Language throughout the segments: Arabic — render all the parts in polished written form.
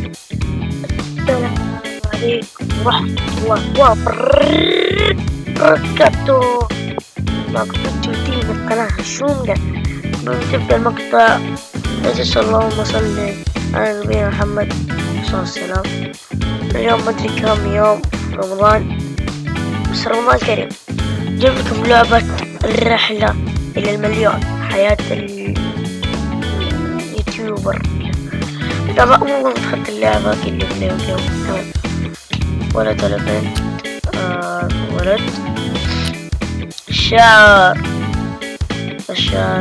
السلام عليكم ورحمة الله وبركاته. معكم جودين من قناة هشوم. بتبدأ المقطع. اللهم صل على نبينا محمد صلى الله عليه وسلم. اليوم مدري كم يوم رمضان، بس رمضان كريم. جيب لكم لعبة الرحلة إلى المليون، حياة اليوتيوبر. طبعا مو نحط اللعبة كل يوم تمام. ولد ولا بنت؟ ولد. الشعر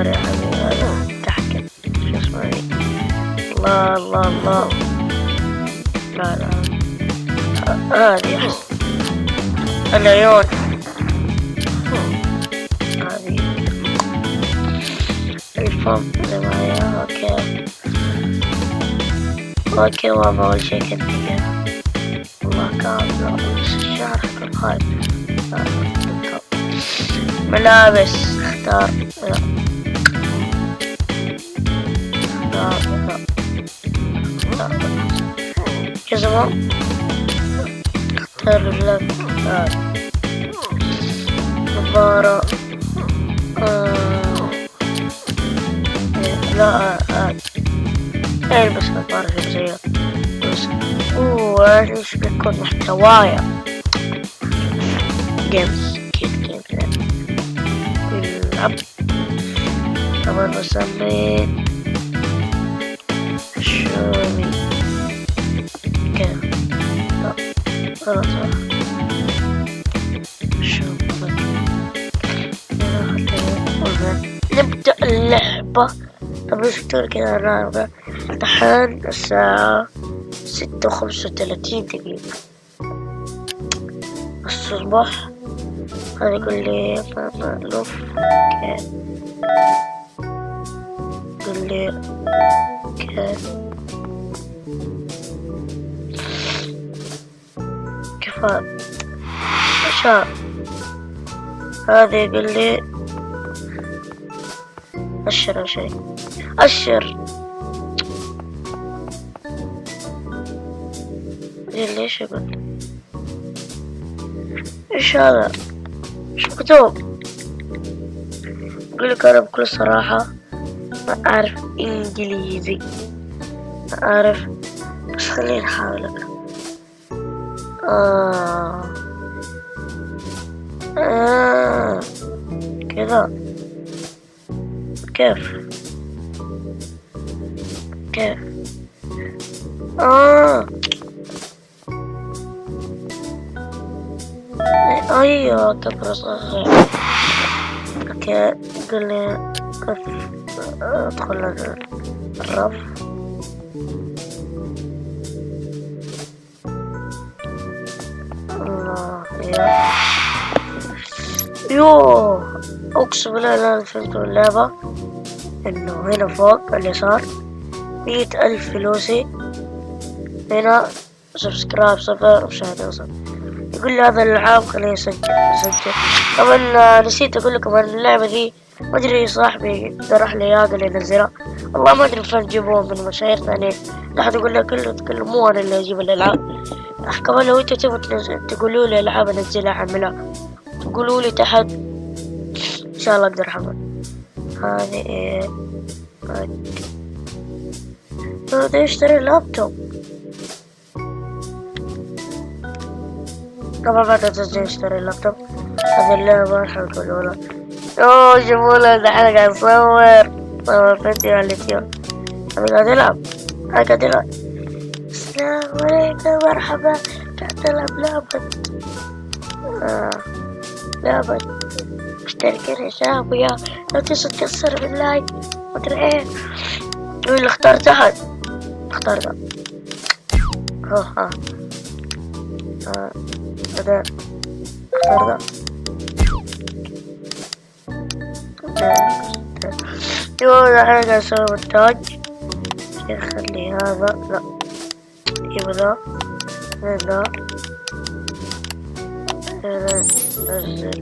يا حبيبي، هذا تحكي شو اسمه. الله الله الله. لا هذه أحسن. العيون هذه. الفم زي ما هي. اوكي والله اول شي كنت والله كامل. بس الشعر حق الخايف. ملابس اختار. لا جزمة اختار لك. نظارة. لا البس نظارة شمسية بس. ايش بيكون محتوايا؟ جيمز كيف نلعب. طبعا بسمي شومي كذا. لا خلاص نبدأ اللعبة. طب ايش تقول كذا؟ الرابع الحين الساعة 6:35 دقيقة الصبح. هذا يقول لي لف كيف. يقول لي كيف عشان هذا يقول لي أشر شيء. أشر ليش يقول إيش هذا؟ إيش مكتوب؟ أقولك أنا بكل صراحة ما أعرف إنجليزي، ما أعرف، بس خليني أحاولك. كذا. كيف ايوه كبر صغير. اوكي قل لي كيف ادخل الرف. الله يوه اقسم بالله لا فهمت اللعبة. انه هنا فوق اليسار 100,000 فلوسي، هنا سبسكرايب 0 ومشاهدة 0. يقول لي هذا الالعاب خليني اسجل. طبعا نسيت اقول لكم ان اللعبة دي ما ادري صاحبي اقترح لي اياها قال لي نزلها. والله ما ادري فين تجيبوها من مشاهير ثانيين. لا حد يقول لك كله مو انا اللي اجيب الالعاب. كمان لو انتوا تبغوا تقولوا لي العاب انزلها احملها تقولوا لي تحت ان شاء الله اقدر احمل. هذه ايه؟ هذا يشتري لابتوب. طبعا بعد تسجيل يشتري اللابتوب. هذه اللعبة حلوة الأولى. اوه شوفونا دحين قاعد صور فيديو على اليوتيوب. أنا قاعد ألعب. السلام عليكم مرحبا. قاعد ألعب لعبة اشتركنا يا شباب ويا لا تنسوا تكسروا باللايك مدري ايه. اللي اختار تحت اختار ده. هذا اختار ده. يوه الحين قاعد اسوي مونتاج. خلي هذا لا جيب ذا هذا نزل.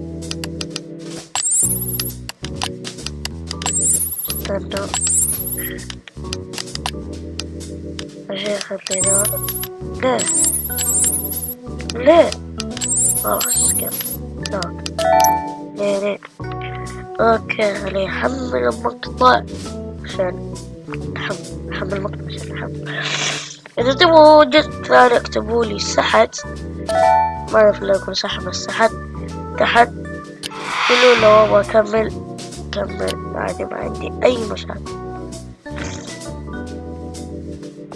استنى شيء خلينا ليه ليه خلاص كده لا ليه اوكي خليه يحمل المقطع عشان نحمل المقطع عشان نحمل. اذا تبغوا جزء ثاني اكتبوا لي سحت، ما اعرف لو يكون سحب بس سحت تحت، قولوا لو ابغى اكمل عادي ما عندي اي مشاكل.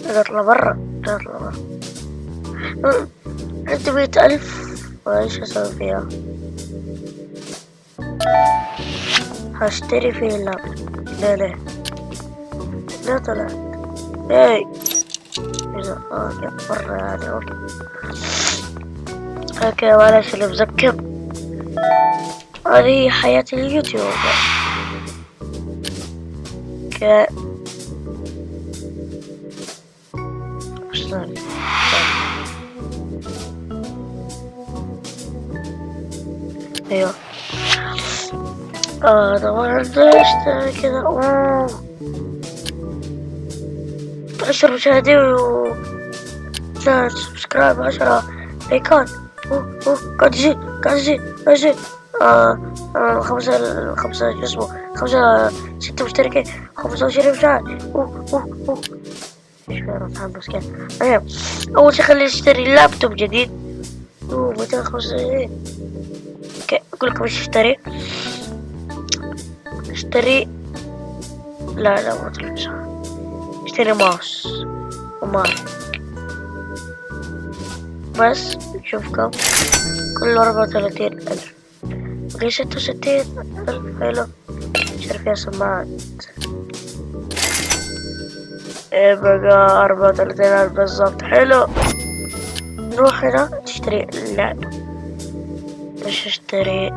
اطلع برا عندي 100,000 وايش اسوي فيها؟ هشتري فيه اللاب. ليه طلعت اي اذا اوكي برا يعني اوكي معلش اللي مزكب، هذه حياة اليوتيوب. اوكي وش ثاني؟ ايوه طبعا اشتري كذا 10 مشاهدين و سبسكرايب 10 لايكات. قاعد يجي خمسة شو اسمه 6 مشتركين 25 مشاهد. ايش فيها متحمس كده. المهم اول شي خليني اشتري لابتوب جديد 275. اوكي اقول لكم ايش اشتري لا ما تلبس، اشتري ماوس وماوس بس نشوف كم كله 34,000 بقي 66,000. حلو اشتري فيها سماعات بقى 34,000 بالضبط. حلو نروح هنا نشتري اللعبة. ايش اشتري؟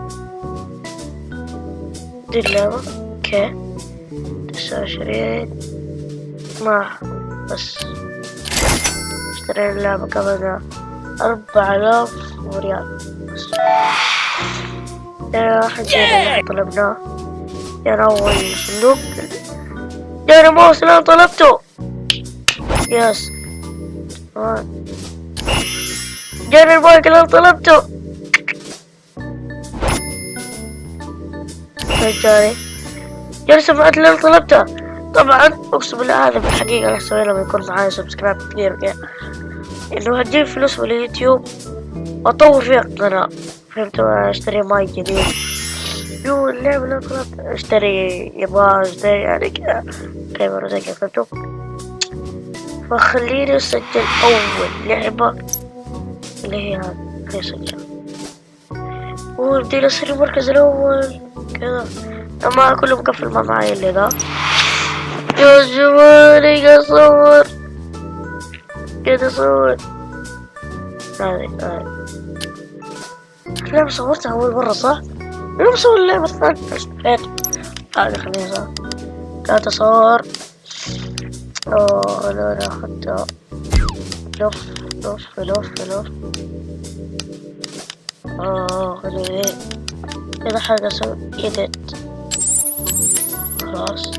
دي اللعبة اوكي 29 ما بس اشتري اللعبة كمان 4,000 ريال بس. يا واحد اللي طلبناه يا أول صندوق يا الماوس اللي أنا طلبته يس جاني المايك اللي أنا طلبته جاني سماعات اللي أنا طلبتها. طبعا اقسم بالله هذا بالحقيقة راح اسوي لما يكون معايا سبسكرايب كثير انه هتجيب فلوس من اليوتيوب واطور فيها القناة. فهمتوا؟ اشتري مايك جديد اللعبة اللي طلبت اشتري اشتري يعني كذا كاميرا زي كذا. فهمتوا؟ فخليني اسجل اول لعبة اللي هي هذه. خليني اسجل وبدي اصير المركز الاول كذا. اما كله مقفل ما معي اللي ذا. يا جمالي قاعد اصور هذه اللعبة صورتها اول مرة صح؟ انا بصور اللعبة الثانية هذه خليني صح قاعد اصور. لا اخذتها لف خليني كذا حاجة اسوي ايديت خلاص.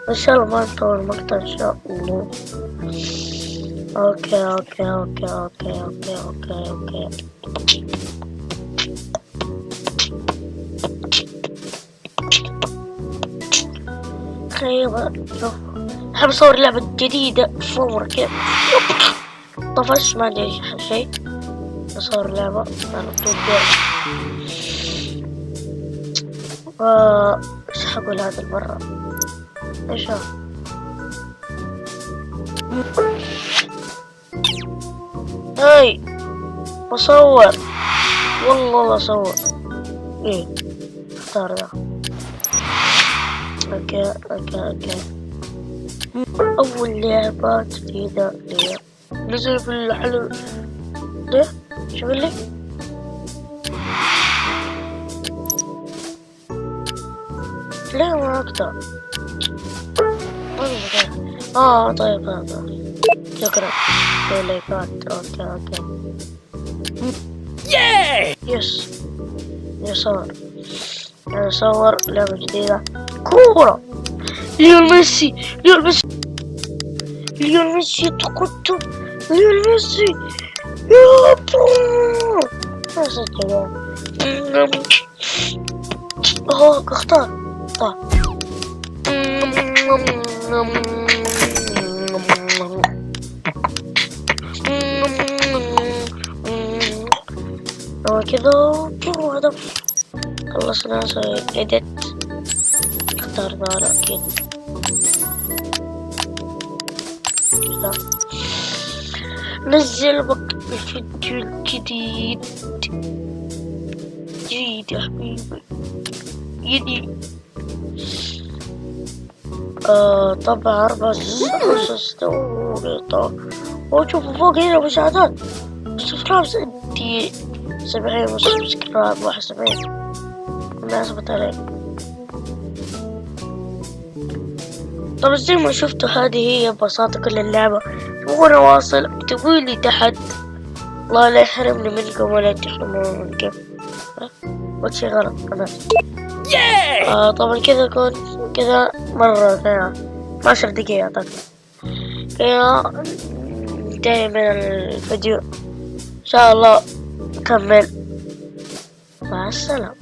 ان شاء الله ما نطول المقطع ان شاء الله. اوكي خير احب اصور لعبة جديدة فورة كيف طفش ما عندي شيء اصور لعبة انا طول ايش حقول هذا المرة ايش هاي بصور والله اصور ايه اختار ذا. اوكي اول لعبة جديدة لي نزل في الحلو ده. شو لي لا ما اقدر طيب هذا شكرا لايكات. اوكي يس صور لعبة جديدة كورة ليون ميسي، ليون ميسي، ليون ميسي يتقدم، ليون ميسي يا بو. يا ساتر. اختار. كذا هدف. خلصنا نسوي edit. اختار ذا اكيد. لا. نزل وقت الفيديو الجديد. جديد يا حبيبي جديد. طبعا 4 وشوفوا فوق هنا مشاهدات. سبسكرايبز انتي 70 وسبسكرايب 71 ما أثبت عليه. طبعا زي ما شفتوا هذه هي ببساطة كل اللعبة. تبغون واصل اكتبولي تحت. الله لا يحرمني منكم ولا تحرمون منكم. قلت شي غلط أنا. طبعا كذا يكون كذا مرة ثانية 12 دقيقة أعتقد. كذا انتهي من الفيديو. إن شاء الله نكمل. مع السلامة.